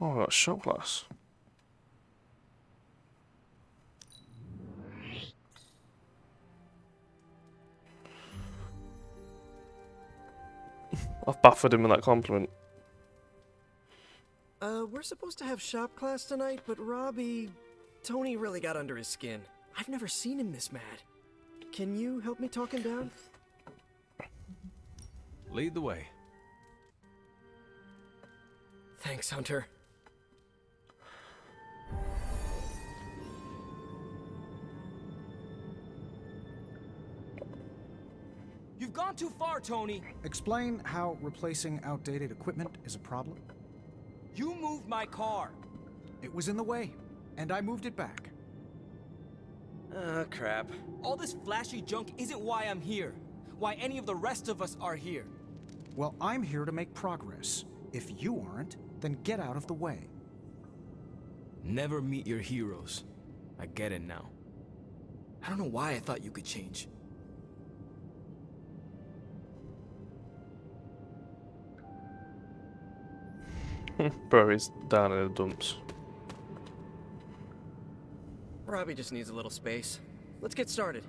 Oh, I got shot glass. I've buffered him with that compliment. We're supposed to have shop class tonight, but Tony really got under his skin. I've never seen him this mad. Can you help me talk him down? Lead the way. Thanks, Hunter. You've gone too far, Tony. Explain how replacing outdated equipment is a problem. You moved my car. It was in the way, and I moved it back. Crap. All this flashy junk isn't why I'm here. Why any of the rest of us are here. Well, I'm here to make progress. If you aren't, then get out of the way. Never meet your heroes. I get it now. I don't know why I thought you could change. Bro, he's down in the dumps. Robbie just needs a little space. Let's get started.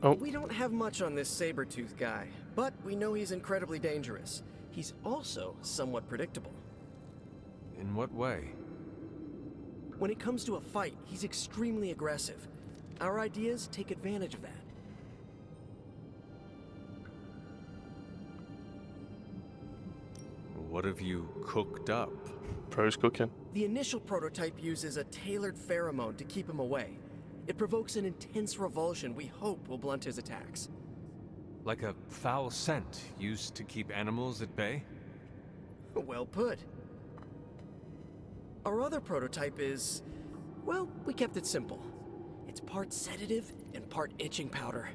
Oh. We don't have much on this saber-tooth guy, but we know he's incredibly dangerous. He's also somewhat predictable. In what way? When it comes to a fight, he's extremely aggressive. Our ideas take advantage of that. What have you cooked up? Bro's cooking. The initial prototype uses a tailored pheromone to keep him away. It provokes an intense revulsion we hope will blunt his attacks. Like a foul scent used to keep animals at bay? Well put. Our other prototype is... well, we kept it simple. It's part sedative and part itching powder.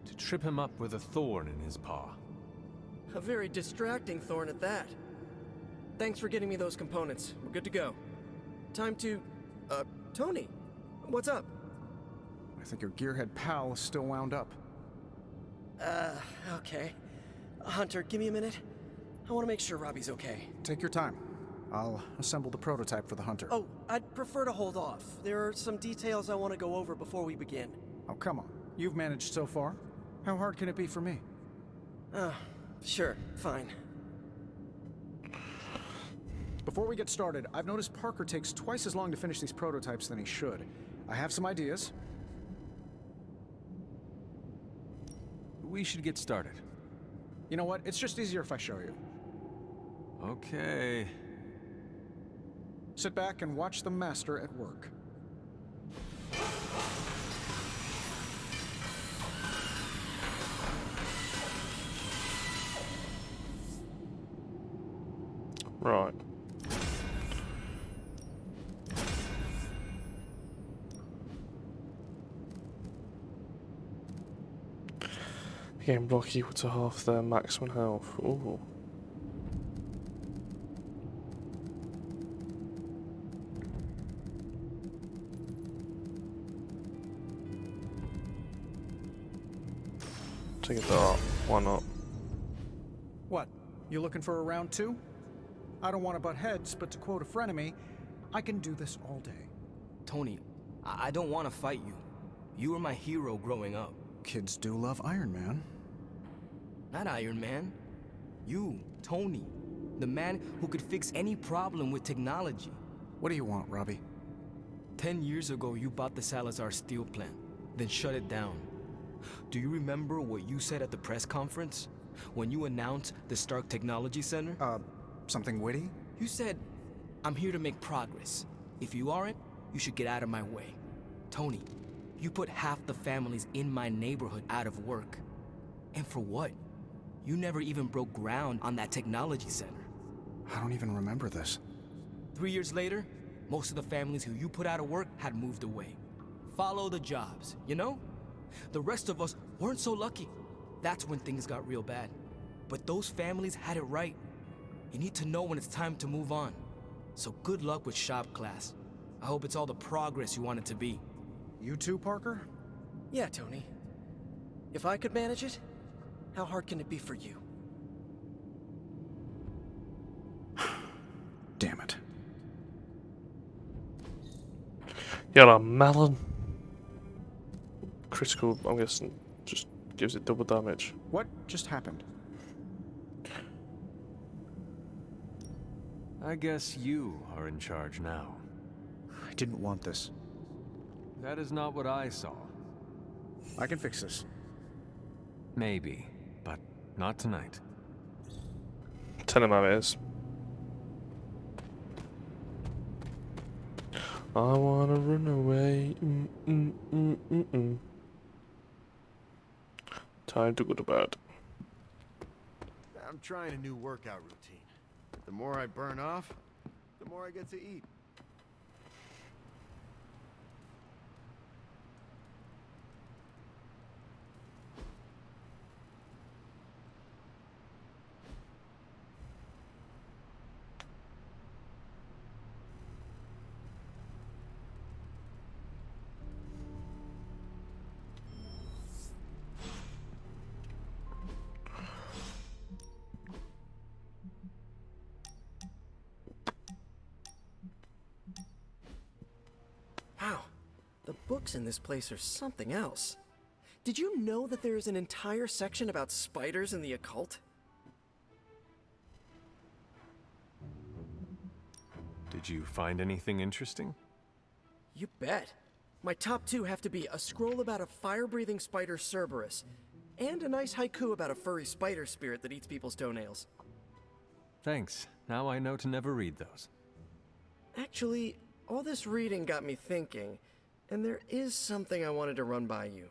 To trip him up with a thorn in his paw. A very distracting thorn at that. Thanks for getting me those components. We're good to go. Time to... Tony, what's up? I think your gearhead pal is still wound up. Okay. Hunter, give me a minute. I want to make sure Robbie's okay. Take your time. I'll assemble the prototype for the Hunter. Oh, I'd prefer to hold off. There are some details I want to go over before we begin. Oh, come on. You've managed so far. How hard can it be for me? Sure, fine. Before we get started, I've noticed Parker takes twice as long to finish these prototypes than he should. I have some ideas. We should get started. You know what? It's just easier if I show you. Okay. Sit back and watch the master at work. Right. Game block equal to half their maximum health. Ooh. Take a dart. Why not? What? You looking for a round two? I don't want to butt heads, but to quote a frenemy, I can do this all day. Tony, I don't want to fight you. You were my hero growing up. Kids do love Iron Man. Not Iron Man. You, Tony. The man who could fix any problem with technology. What do you want, Robbie? 10 years ago, you bought the Salazar steel plant, then shut it down. Do you remember what you said at the press conference? When you announced the Stark Technology Center? Something witty? You said, I'm here to make progress. If you aren't, you should get out of my way. Tony, you put half the families in my neighborhood out of work. And for what? You never even broke ground on that technology center. I don't even remember this. 3 years later, most of the families who you put out of work had moved away. Follow the jobs, you know? The rest of us weren't so lucky. That's when things got real bad. But those families had it right. You need to know when it's time to move on. So good luck with shop class. I hope it's all the progress you want it to be. You too, Parker? Yeah, Tony. If I could manage it, how hard can it be for you? Damn it. Yellow melon. Critical, I'm guessing, just gives it double damage. What just happened? I guess you are in charge now. I didn't want this. That is not what I saw. I can fix this. Maybe, but not tonight. Tell him how it is. I wanna run away. Time to go to bed. I'm trying a new workout routine. The more I burn off, the more I get to eat. Wow, the books in this place are something else. Did you know that there is an entire section about spiders and the occult? Did you find anything interesting? You bet. My top two have to be a scroll about a fire-breathing spider Cerberus, and a nice haiku about a furry spider spirit that eats people's toenails. Thanks. Now I know to never read those. Actually, all this reading got me thinking, and there is something I wanted to run by you.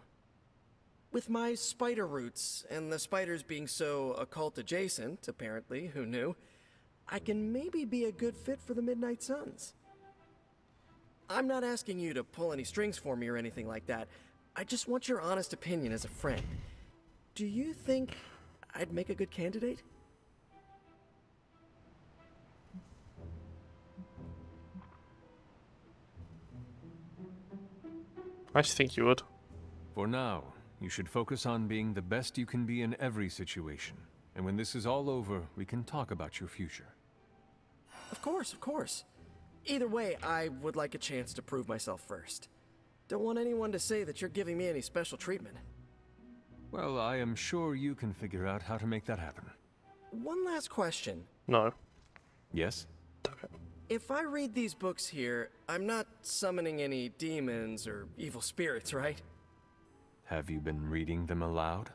With my spider roots, and the spiders being so occult adjacent, apparently, who knew, I can maybe be a good fit for the Midnight Suns. I'm not asking you to pull any strings for me or anything like that. I just want your honest opinion as a friend. Do you think I'd make a good candidate? I think you would. For now, you should focus on being the best you can be in every situation. And when this is all over, we can talk about your future. Of course, of course. Either way, I would like a chance to prove myself first. Don't want anyone to say that you're giving me any special treatment. Well, I am sure you can figure out how to make that happen. One last question. No. Yes? Okay. If I read these books here, I'm not summoning any demons or evil spirits, right? Have you been reading them aloud?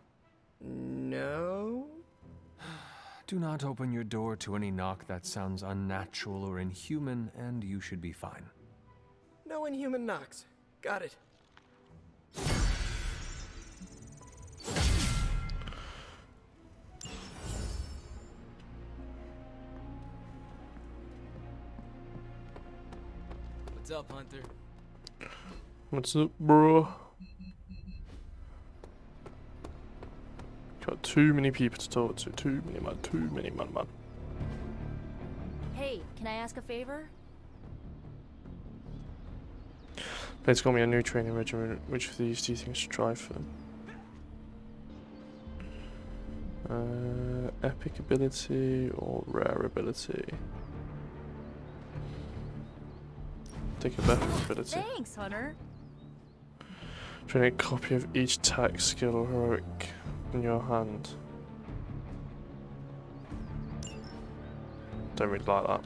No? Do not open your door to any knock that sounds unnatural or inhuman, and you should be fine. No inhuman knocks. Got it. What's up, Hunter? What's up, bro? Got too many people to talk to. Too many, man. Hey, can I ask a favor? Please got me a new training regimen. Which of these do you think I should try for? Epic ability or rare ability? Take a better ability. Thanks, Hunter. Training a copy of each attack, skill, or heroic in your hand. Don't really like that.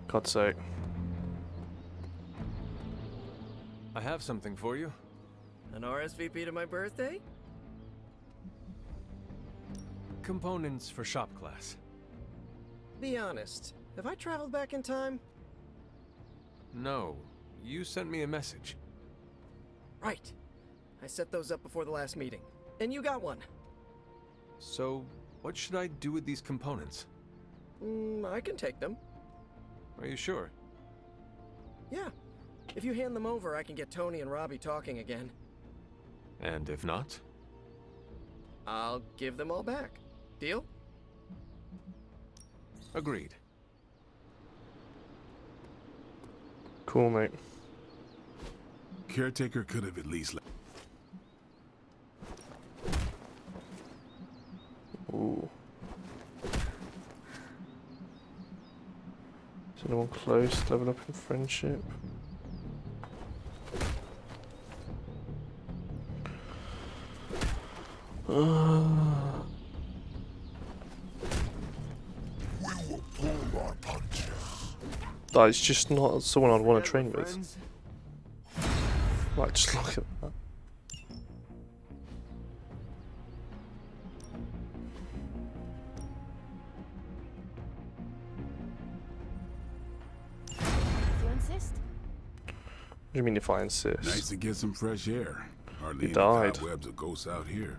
God's sake. I have something for you. An RSVP to my birthday? Components for shop class. Be honest. Have I traveled back in time? No, you sent me a message. Right. I set those up before the last meeting. And you got one. So, what should I do with these components? I can take them. Are you sure? Yeah. If you hand them over, I can get Tony and Robbie talking again. And if not? I'll give them all back. Deal? Agreed. Cool, mate. Caretaker could have at least. Ooh. Is anyone close? Level up in friendship. That is just not someone I'd want to train with. Like, just look at that. If you insist. What do you mean if I insist? Nice to get some fresh air. Hardly He any died. cobwebs or ghosts out here.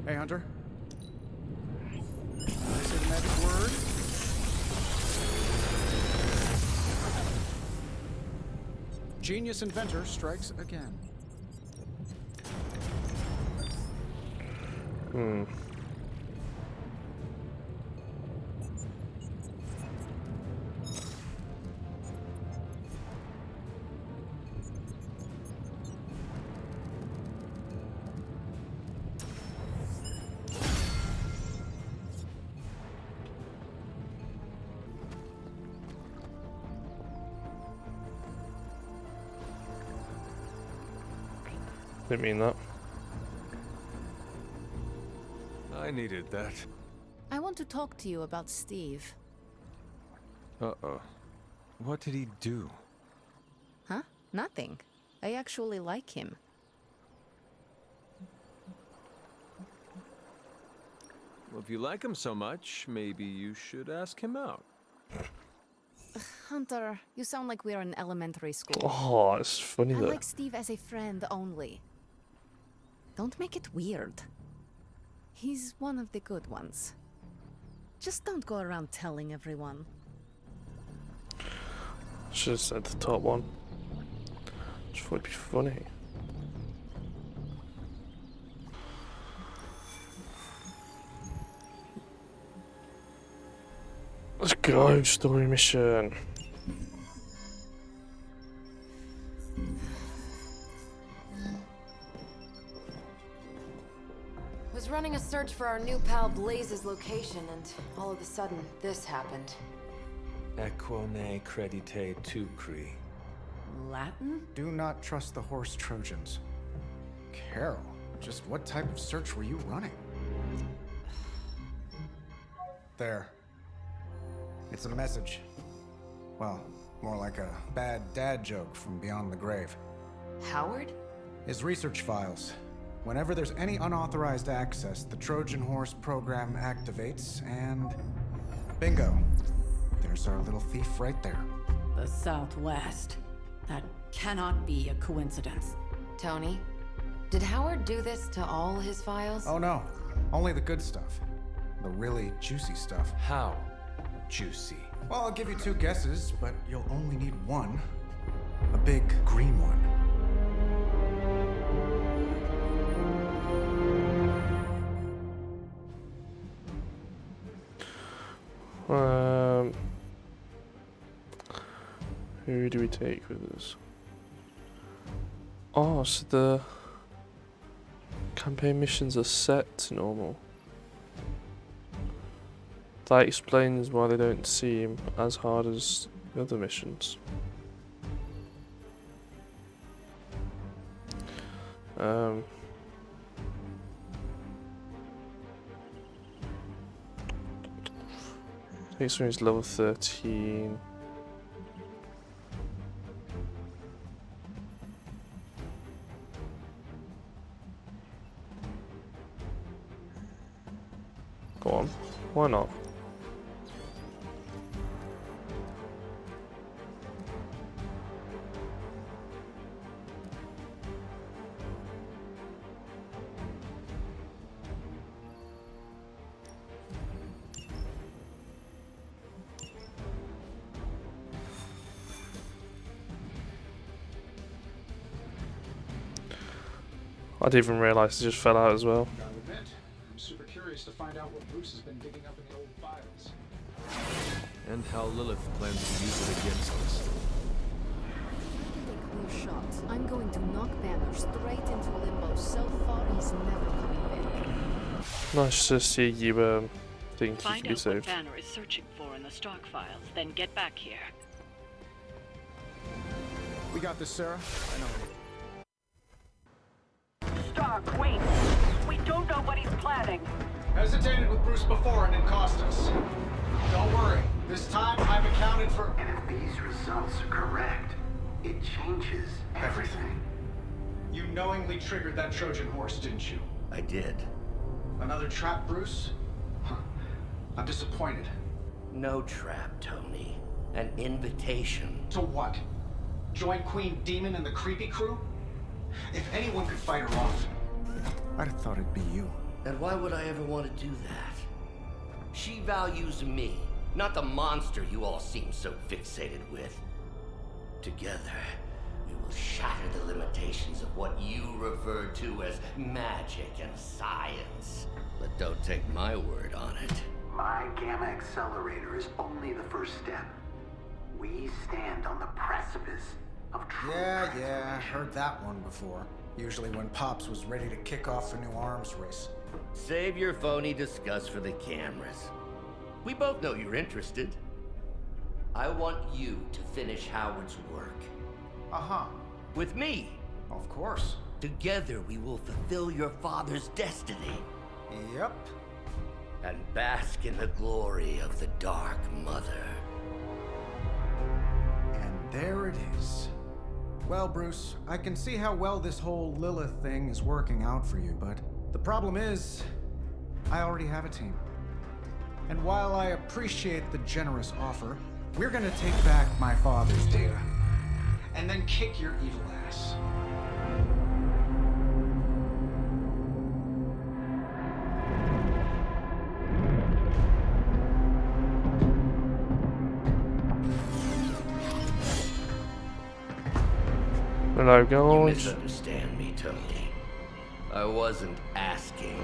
Hey, Hunter. Say the magic word. Genius inventor strikes again. Didn't mean that. I needed that. I want to talk to you about Steve. Uh-oh. What did he do? Huh? Nothing. I actually like him. Well, if you like him so much, maybe you should ask him out. Hunter, you sound like we're in elementary school. Oh, it's funny I though. like Steve as a friend only. Don't make it weird. He's one of the good ones. Just don't go around telling everyone. Should have said the top one. Just thought it'd be funny. Let's go, story mission. Was running a search for our new pal Blaze's location, and all of a sudden, this happened. Equone credite tucri. Latin? Do not trust the horse Trojans. Carol, just what type of search were you running? There. It's a message. Well, more like a bad dad joke from beyond the grave. Howard? His research files. Whenever there's any unauthorized access, the Trojan Horse program activates, and bingo. There's our little thief right there. The Southwest. That cannot be a coincidence. Tony? Did Howard do this to all his files? Oh no, only the good stuff. The really juicy stuff. How juicy? Well, I'll give you two guesses, but you'll only need one. A big green one. Who do we take with us? Oh, so the campaign missions are set to normal. That explains why they don't seem as hard as the other missions. Takes me to level 13. Go on, why not? I didn't even realise it just fell out as well. Gotta admit, I'm super curious to find out what Bruce has been digging up in the old files. And how Lilith plans to use it against us. Take clear shot. I'm going to knock Banner straight into limbo so far he's never coming back. Nice to see you things to Find be out what saved. Banner is searching for in the stock files, then get back here. We got this, Sarah. I know. Stark, wait! We don't know what he's planning. Hesitated with Bruce before and it cost us. Don't worry. This time I've accounted for... And if these results are correct, it changes everything. You knowingly triggered that Trojan horse, didn't you? I did. Another trap, Bruce? Huh. I'm disappointed. No trap, Tony. An invitation. To what? Join Queen Demon and the creepy crew? If anyone could fight her off, I'd have thought it'd be you. And why would I ever want to do that? She values me, not the monster you all seem so fixated with. Together, we will shatter the limitations of what you refer to as magic and science. But don't take my word on it. My Gamma Accelerator is only the first step. We stand on the precipice of true Yeah, heard that one before. Usually when Pops was ready to kick off a new arms race. Save your phony disgust for the cameras. We both know you're interested. I want you to finish Howard's work. Uh-huh. With me. Of course. Together we will fulfill your father's destiny. Yep. And bask in the glory of the Dark Mother. And there it is. Well, Bruce, I can see how well this whole Lilith thing is working out for you, but the problem is, I already have a team. And while I appreciate the generous offer, we're gonna take back my father's data. And then kick your evil ass. Hello, You guys. misunderstand me, Tony. I wasn't asking.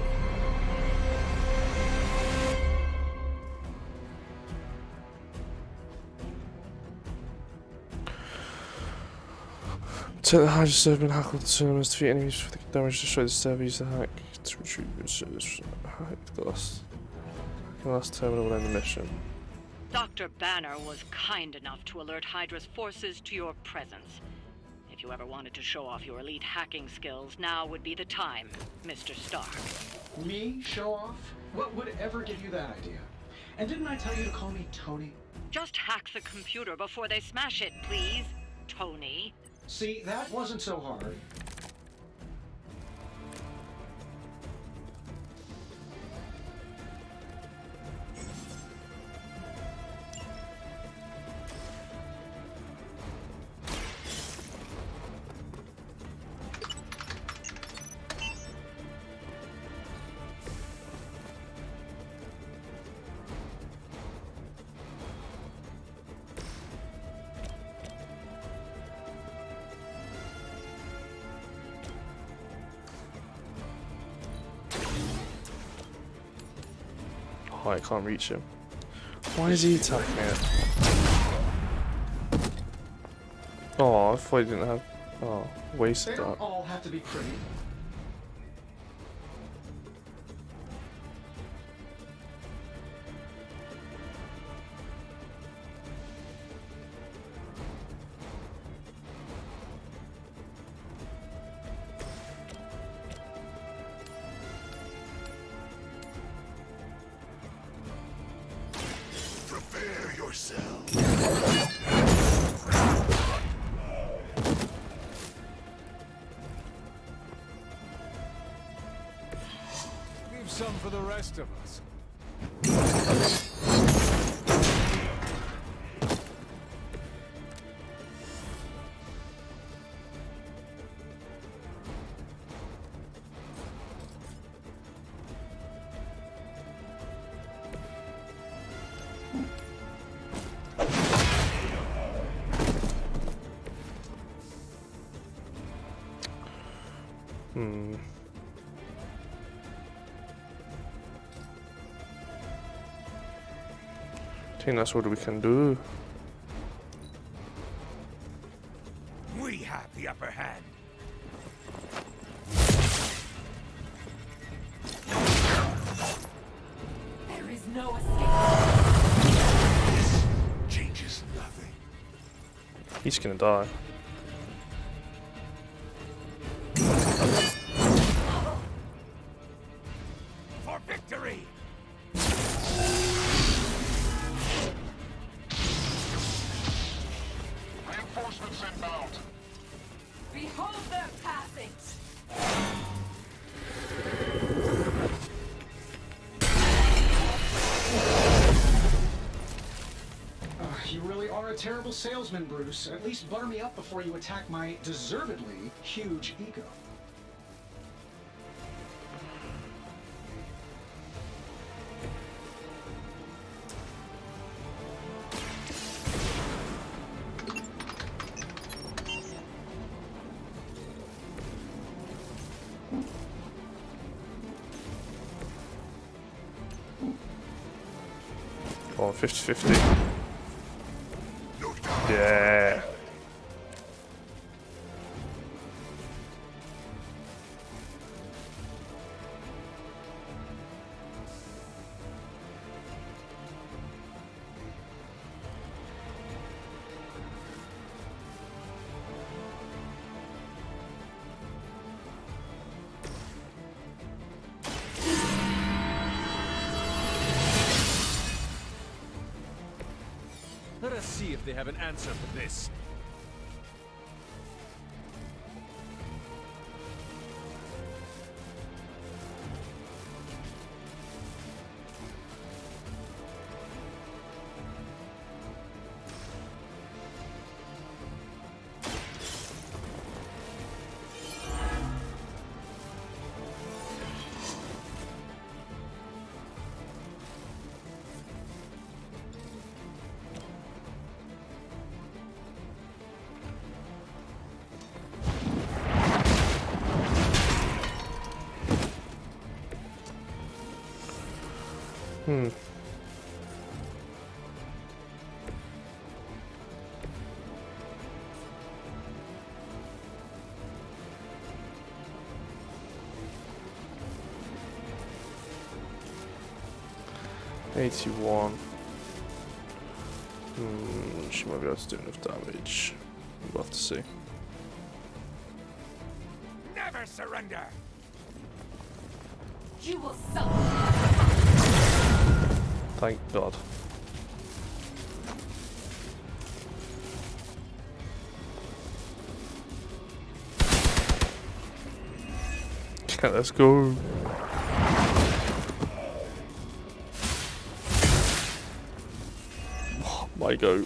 Take the Hydra server and hack all the terminals, defeat enemies for the damage, destroy the server, use the hack to retrieve the servers. Hack the last terminal will end the mission. Dr. Banner was kind enough to alert Hydra's forces to your presence. If you ever wanted to show off your elite hacking skills, now would be the time, Mr. Stark. Me? Show off? What would ever give you that idea? And didn't I tell you to call me Tony? Just hack the computer before they smash it, please, Tony. See, that wasn't so hard. Oh, I can't reach him. Why is he attacking it? Oh, I thought he didn't have... Oh, wasted They that. don't all have to be pretty. Prepare yourself. Leave some for the rest of us. I think that's what we can do. We have the upper hand. There is no He's gonna die. For victory! Reinforcements inbound. Behold their passings! You really are a terrible salesman, Bruce. At least butter me up before you attack my deservedly huge ego. Oh, 50-50. Yeah. Let us see if they have an answer for this. Hmm. $81. She might be able to do enough damage. We'll have to see. Never surrender! You will suffer! Thank God. Okay, let's go. Oh, my go.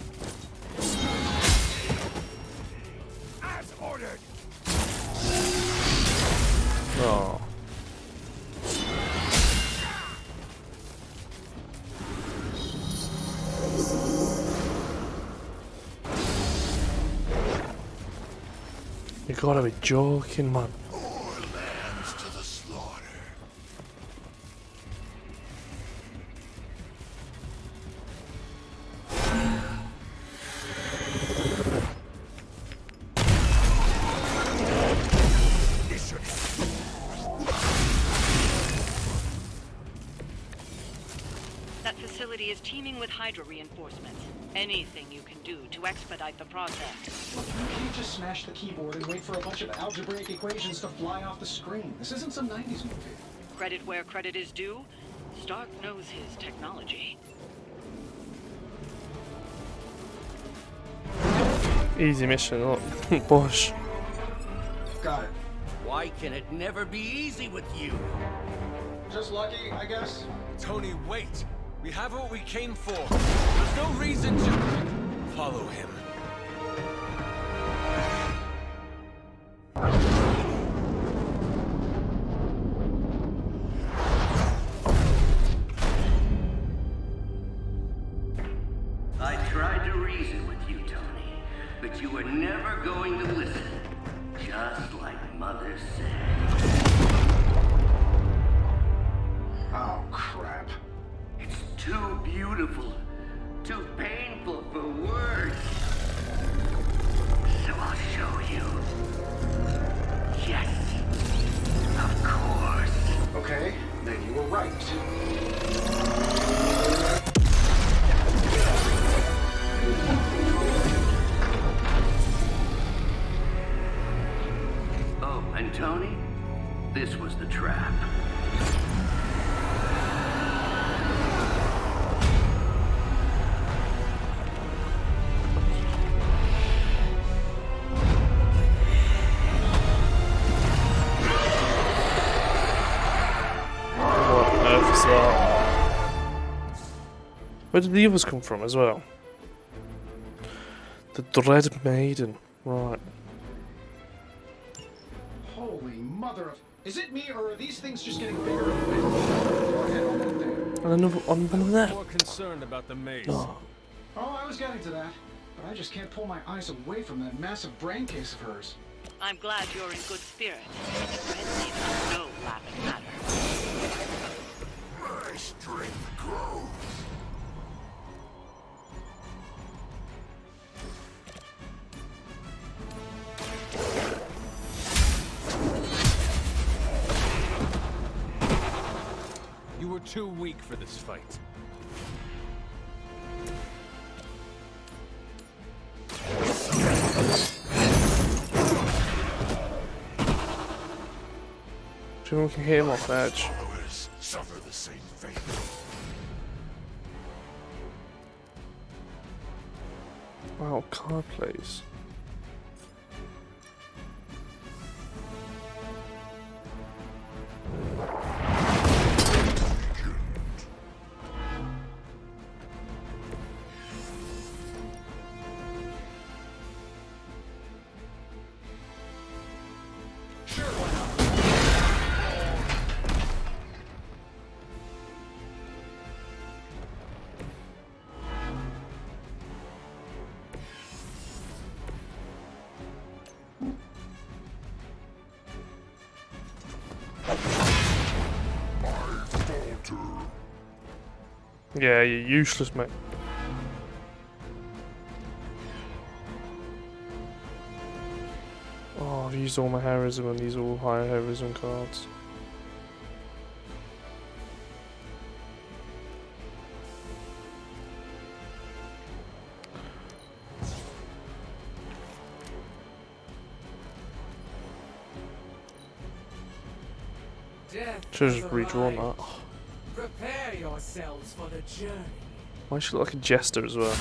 As ordered! Oh. You gotta be joking, man. More lambs to the slaughter. That facility is teeming with Hydra reinforcements. Anything you can do to expedite the process. Look, you can't just smash the keyboard and wait for a bunch of algebraic equations to fly off the screen. This isn't some 90s movie. Credit where credit is due. Stark knows his technology. Easy mission, look. Bush. Got it. Why can it never be easy with you? Just lucky, I guess. Tony, wait! We have what we came for. There's no reason to follow him. I tried to reason with you, Tony, but you were never going to listen. Just like Mother said. Oh, crap. It's too beautiful, too painful for words. So I'll show you. Yes, of course. Okay, then you were right. that? Where did the others come from as well? The Dread Maiden. Right. Holy mother of... Is it me, or are these things just getting bigger and bigger? Go ahead on that thing. And another on one of them. More concerned about the maze. Oh. Oh, I was getting to that. But I just can't pull my eyes away from that massive brain case of hers. I'm glad you're in good spirits. The Red Maze are no laughing matter. My strength grows. You were too weak for this fight. Do you know we can hit him off the edge? Followers suffer the same fate. Wow, card plays. Yeah, you're useless, mate. Oh, I've used all my heroism and these are all higher heroism cards. Should have just redrawn that. Prepare yourselves for the journey. Why does she look like a jester as well?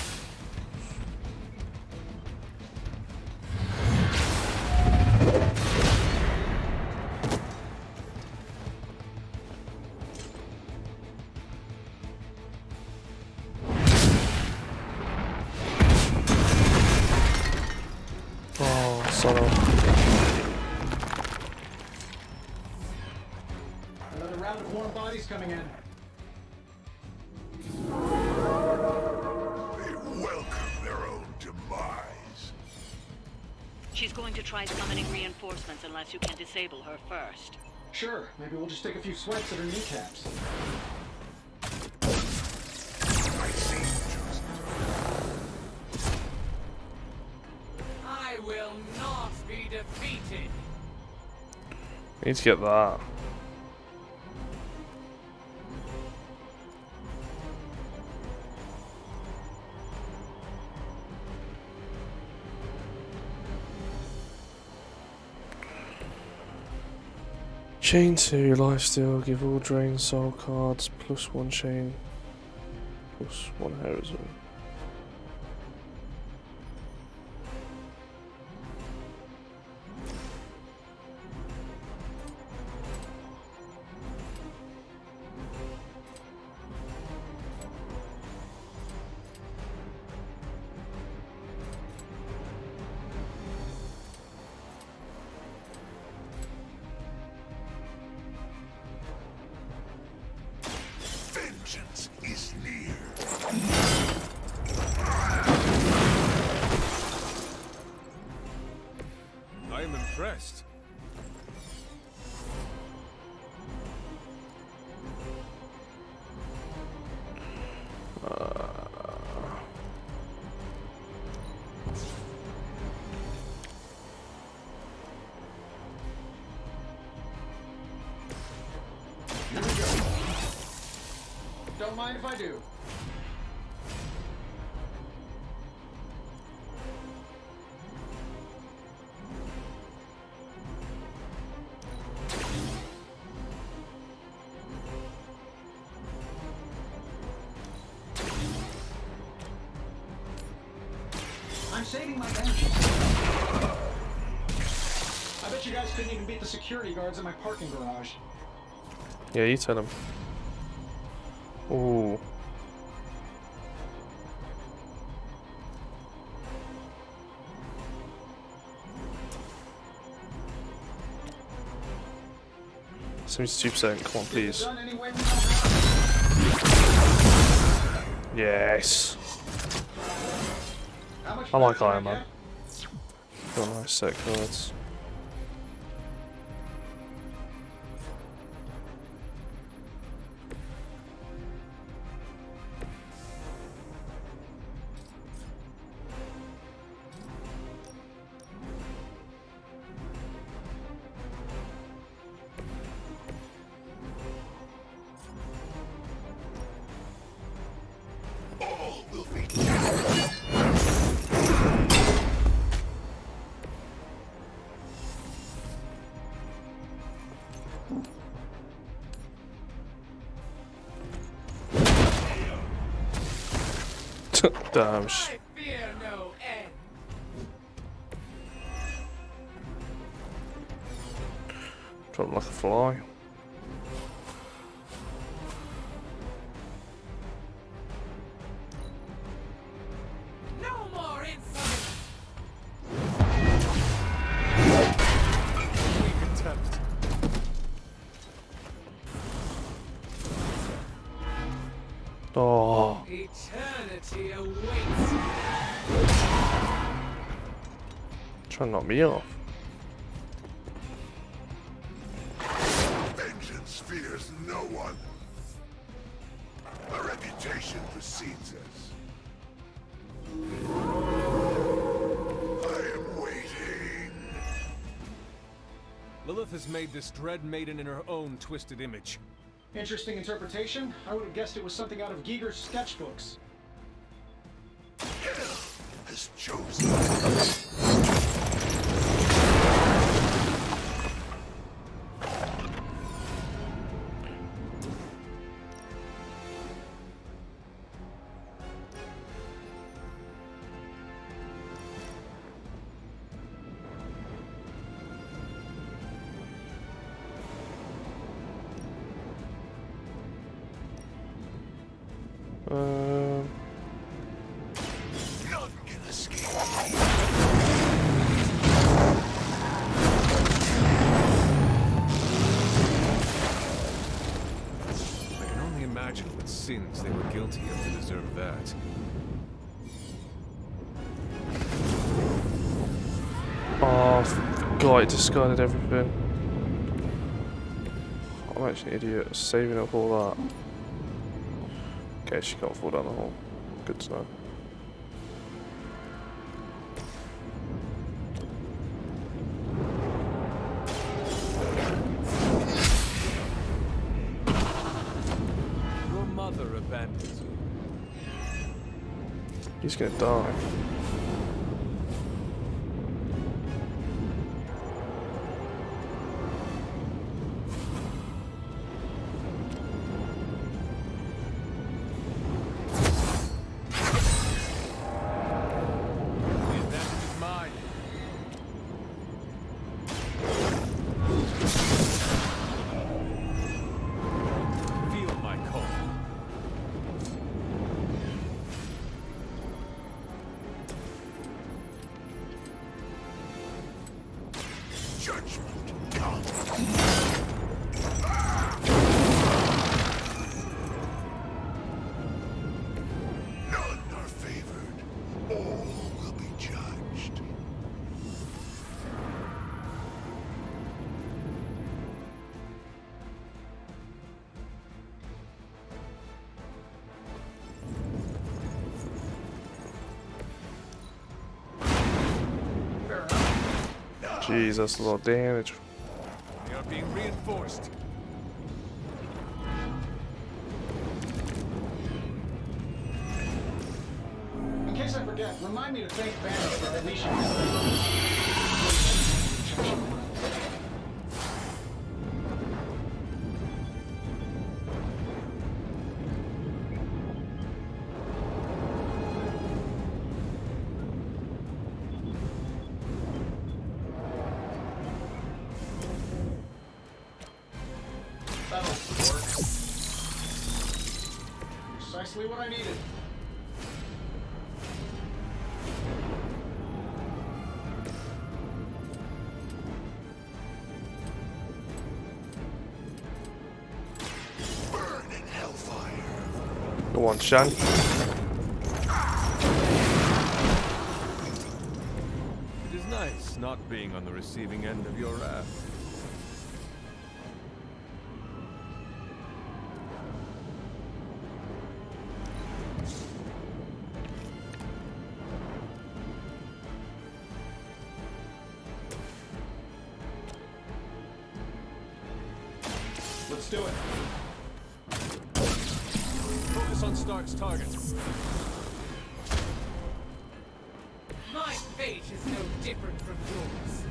Oh, son of... Another round of warm bodies coming in. She's going to try summoning reinforcements unless you can disable her first. Sure, maybe we'll just take a few swipes at her kneecaps. I will not be defeated. I need to get that. Chain 2, lifesteal, give all drained soul cards +1 chain, +1 heroism. Vengeance is near. I am impressed. Here we go. Don't mind if I do. I'm saving my energy. I bet you guys couldn't even beat the security guards at my parking garage. Yeah, you tell him. 72%, come on, please. Yes. I like Iron Man. Got a nice set of cards. All will be Damn. I fear no end. Drop like a fly. No more insolence. Weak attempt. Oh, Eternity awaits. trying to knock me off. vengeance fears no one. Our reputation precedes us. I am waiting. Lilith has made this dread maiden in her own twisted image. Interesting interpretation. I would have guessed it was something out of Giger's sketchbooks. Hell has chosen. None can escape. I can only imagine what sins they were guilty of to deserve that. Oh, God, it discarded everything. I'm actually an idiot, saving up all that. Okay, she can't fall down the hole. Good to know. Your mother abandoned you. He's gonna die. The advantage is mine. Feel my call. Judgment comes. None are favored. All will be judged. Jeez, that's a lot of damage. They are being reinforced. In case I forget, remind me to thank Banner for unleashing That'll work. Precisely what I needed. Go on, Shan. It is nice not being on the receiving end of your wrath. Let's do it. Focus on Stark's target. My fate is no different from yours.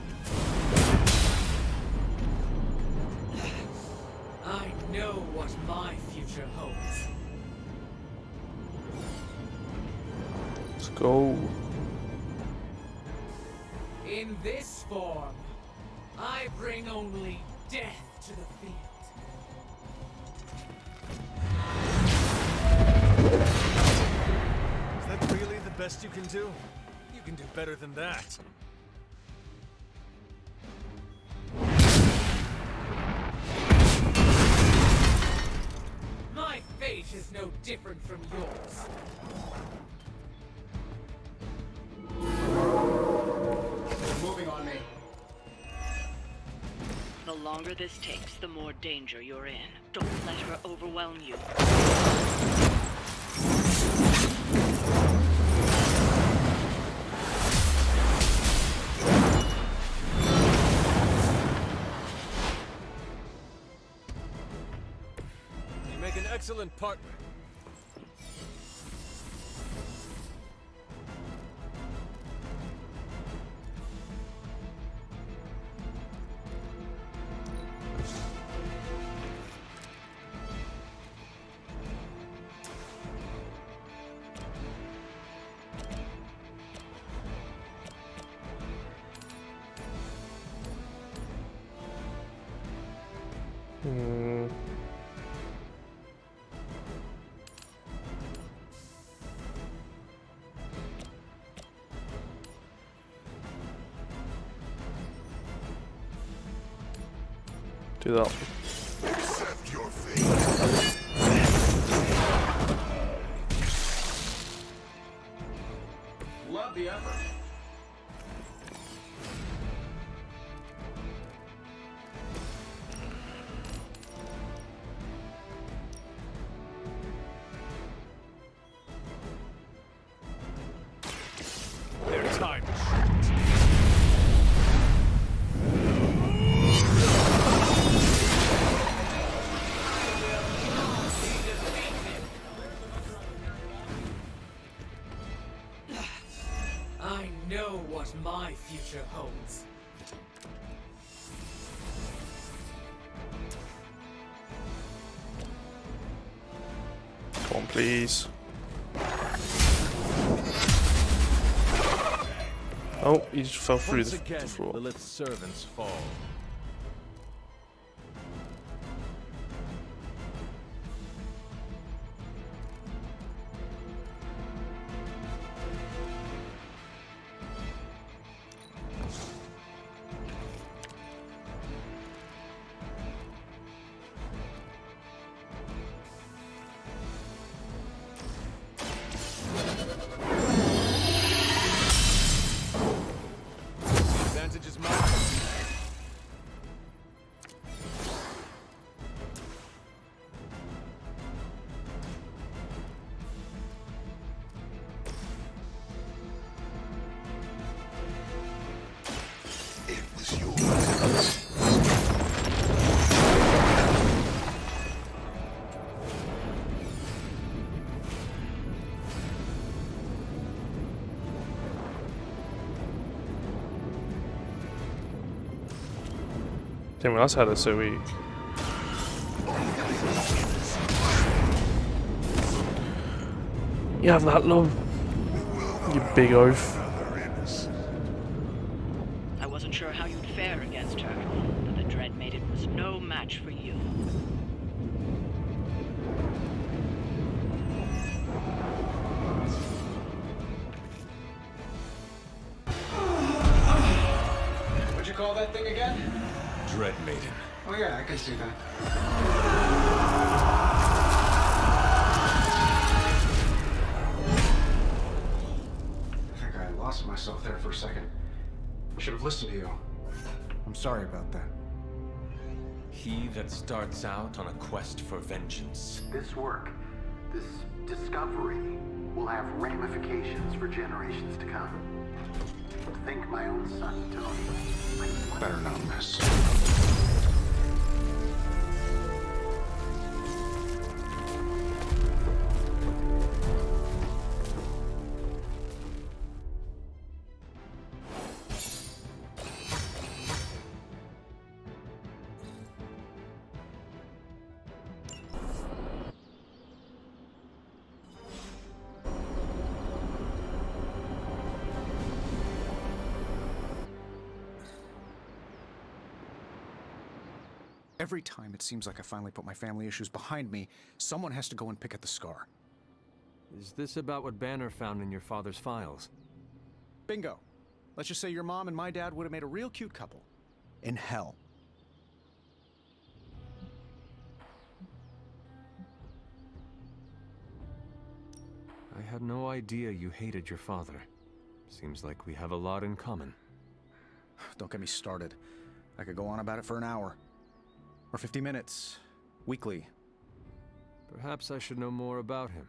I know what my future holds. Let's go. In this form, I bring only death to the field. Is that really the best you can do? You can do better than that. My fate is no different from yours. They're moving on me. The longer this takes, the more danger you're in. Don't let her overwhelm you. You make an excellent partner. Do that. Accept your fate. Love the effort. Their time. I know what my future holds. Come on, please. Oh, he just fell through Once the again, floor. Lilith's servants fall. Advantage is mine. It was yours. Didn't realize how they're so weak. You have that, love. You big oaf. I wasn't sure how you'd fare against her, but the Dread Maiden was no match for you. What'd you call that thing again? Dread Maiden. Oh yeah, I can see that. should have listened to you. I'm sorry about that. He that starts out on a quest for vengeance. This work, this discovery, will have ramifications for generations to come. Think my own son, Tony. Better not miss. Every time it seems like I finally put my family issues behind me, someone has to go and pick at the scar. Is this about what Banner found in your father's files? Bingo. Let's just say your mom and my dad would have made a real cute couple. In hell. I had no idea you hated your father. Seems like we have a lot in common. Don't get me started. I could go on about it for an hour. Or 50 minutes. Weekly. Perhaps I should know more about him.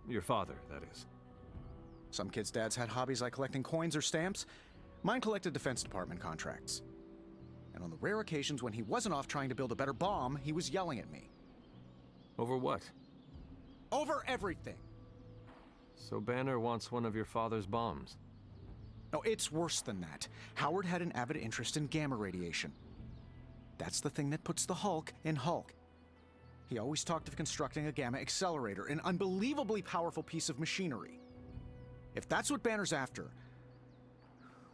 Your father, that is. Some kids' dads had hobbies like collecting coins or stamps. Mine collected Defense Department contracts. And on the rare occasions when he wasn't off trying to build a better bomb, he was yelling at me. Over what? Over everything! So Banner wants one of your father's bombs? No, it's worse than that. Howard had an avid interest in gamma radiation. That's the thing that puts the Hulk in Hulk. He always talked of constructing a gamma accelerator, an unbelievably powerful piece of machinery. If that's what Banner's after,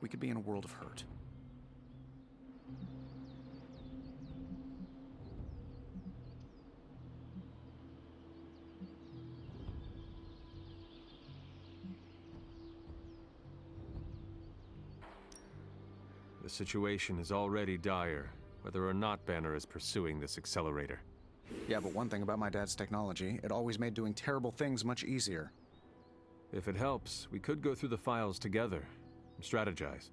we could be in a world of hurt. The situation is already dire, whether or not Banner is pursuing this accelerator. Yeah, but one thing about my dad's technology, it always made doing terrible things much easier. If it helps, we could go through the files together and strategize.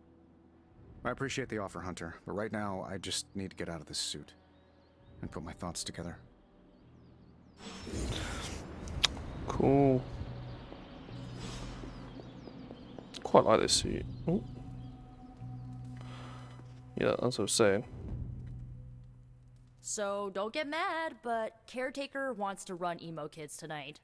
I appreciate the offer, Hunter, but right now I just need to get out of this suit and put my thoughts together. Cool. Quite like this suit. Ooh. Yeah, that's what I was saying. So don't get mad, but Caretaker wants to run Emo Kids tonight.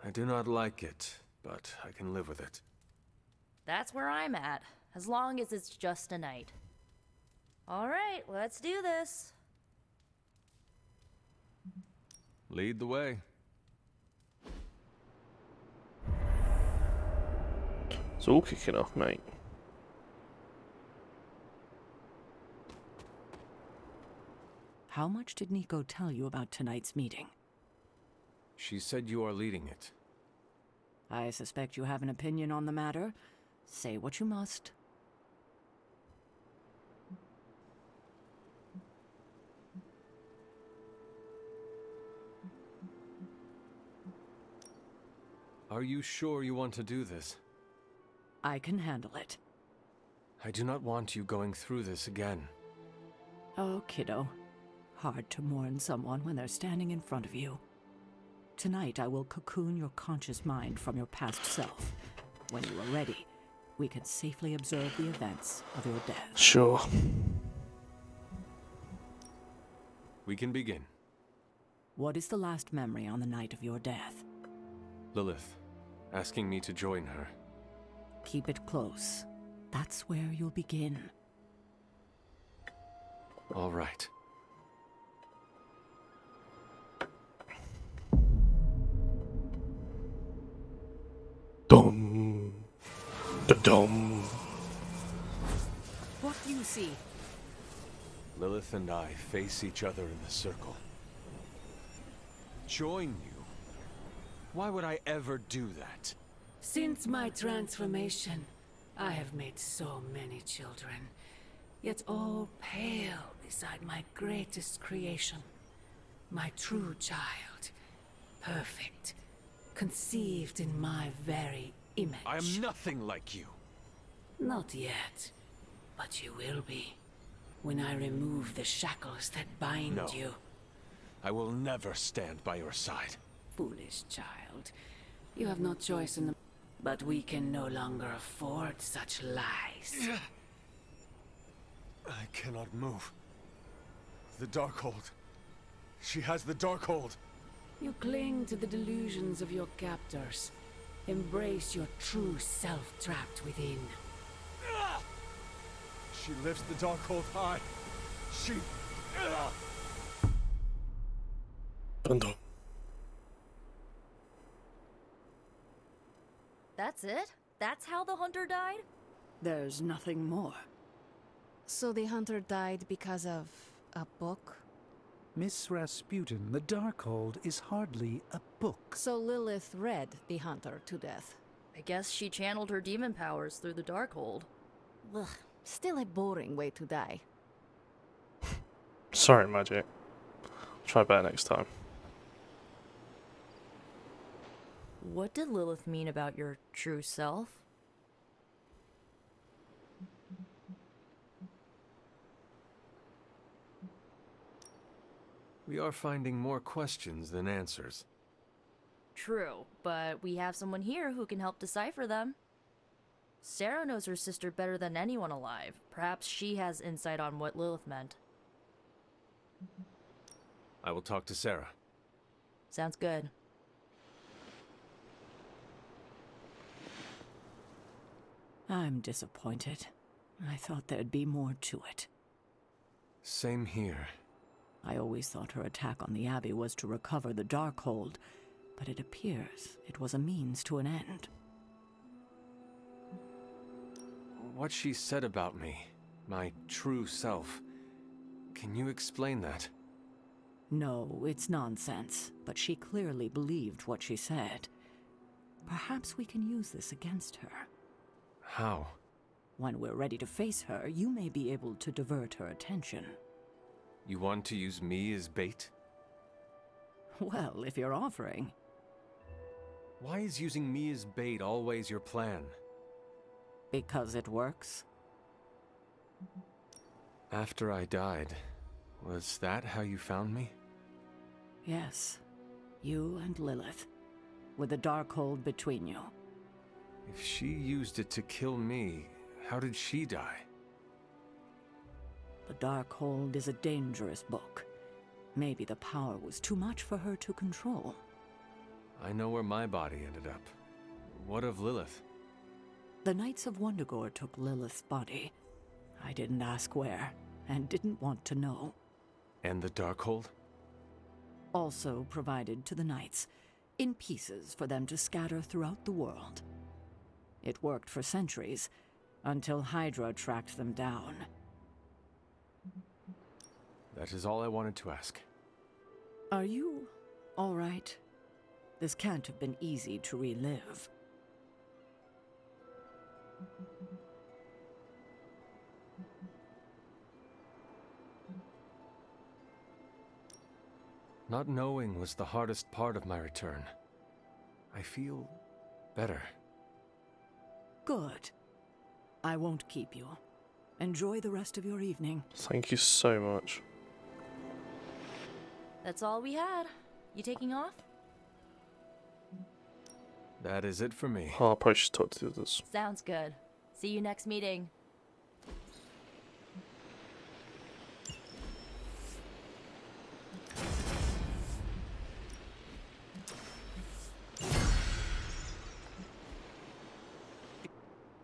I do not like it, but I can live with it. That's where I'm at, as long as it's just a night. Alright, let's do this. Lead the way. It's all kicking off, mate. How much did Nico tell you about tonight's meeting? She said you are leading it. I suspect you have an opinion on the matter. Say what you must. Are you sure you want to do this? I can handle it. I do not want you going through this again. Oh, kiddo. Hard to mourn someone when they're standing in front of you. Tonight, I will cocoon your conscious mind from your past self. When you are ready, we can safely observe the events of your death. Sure. We can begin. What is the last memory on the night of your death? Lilith, asking me to join her. Keep it close. That's where you'll begin. All right. Dum. Da-dum. What do you see? Lilith and I face each other in the circle. Join you? Why would I ever do that? Since my transformation, I have made so many children, yet all pale beside my greatest creation. My true child. Perfect. conceived in my very image. I am nothing like you. Not yet, but you will be. When I remove the shackles that bind No. you. I will never stand by your side. Foolish child. You have no choice in the... But we can no longer afford such lies. I cannot move. The Darkhold. She has the Darkhold. You cling to the delusions of your captors. Embrace your true self trapped within. She lifts the Darkhold high. She... Bundle. That's it? That's how the hunter died? There's nothing more. So the hunter died because of a book? Miss Rasputin, the Darkhold is hardly a book. So Lilith read the hunter to death. I guess she channeled her demon powers through the Darkhold. Ugh, still a boring way to die. Sorry, Magic. Try better next time. What did Lilith mean about your true self? We are finding more questions than answers. True, but we have someone here who can help decipher them. Sarah knows her sister better than anyone alive. Perhaps she has insight on what Lilith meant. I will talk to Sarah. Sounds good. I'm disappointed. I thought there'd be more to it. Same here. I always thought her attack on the Abbey was to recover the Darkhold, but it appears it was a means to an end. What she said about me, my true self, can you explain that? No, it's nonsense, but she clearly believed what she said. Perhaps we can use this against her. How? When we're ready to face her, you may be able to divert her attention. You want to use me as bait? Well, if you're offering. Why is using me as bait always your plan? Because it works. After I died, was that how you found me? Yes. You and Lilith. With the Darkhold between you. If she used it to kill me, how did she die? The Darkhold is a dangerous book. Maybe the power was too much for her to control. I know where my body ended up. What of Lilith? The Knights of Wundagore took Lilith's body. I didn't ask where, and didn't want to know. And the Darkhold? Also provided to the Knights, in pieces for them to scatter throughout the world. It worked for centuries, until Hydra tracked them down. That is all I wanted to ask. Are you all right? This can't have been easy to relive. Not knowing was the hardest part of my return. I feel better. Good. I won't keep you. Enjoy the rest of your evening. Thank you so much. That's all we had. You taking off? That is it for me. I'll probably just talk to the others. Sounds good. See you next meeting.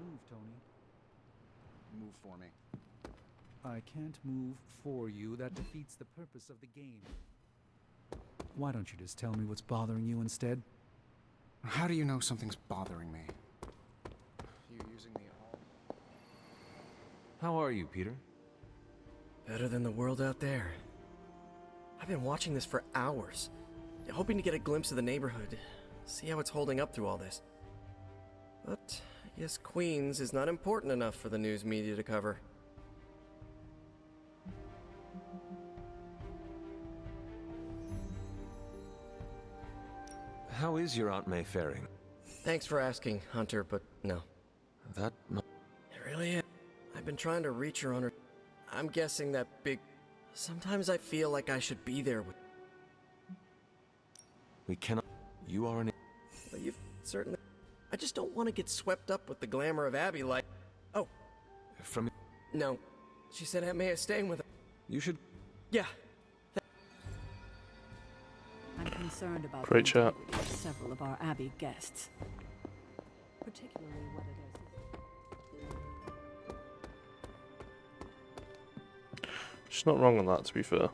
Move, Tony. Move for me. I can't move for you. That defeats the purpose of the game. Why don't you just tell me what's bothering you instead? How do you know something's bothering me? You using the hall? How are you, Peter? Better than the world out there. I've been watching this for hours, hoping to get a glimpse of the neighborhood, see how it's holding up through all this. But I guess Queens is not important enough for the news media to cover. How is your Aunt May faring? Thanks for asking, Hunter, but no. That... It really is. I've been trying to reach her on her... I'm guessing that big... Sometimes I feel like I should be there with... We cannot... You are an... Well, you've certainly... I just don't want to get swept up with the glamour of Abby like... Oh. From... No. She said Aunt May is staying with her. You should... Yeah. I'm concerned about Great the chat. integrity of several of our Abbey guests. Particularly whether there's... She's not wrong on that, to be fair.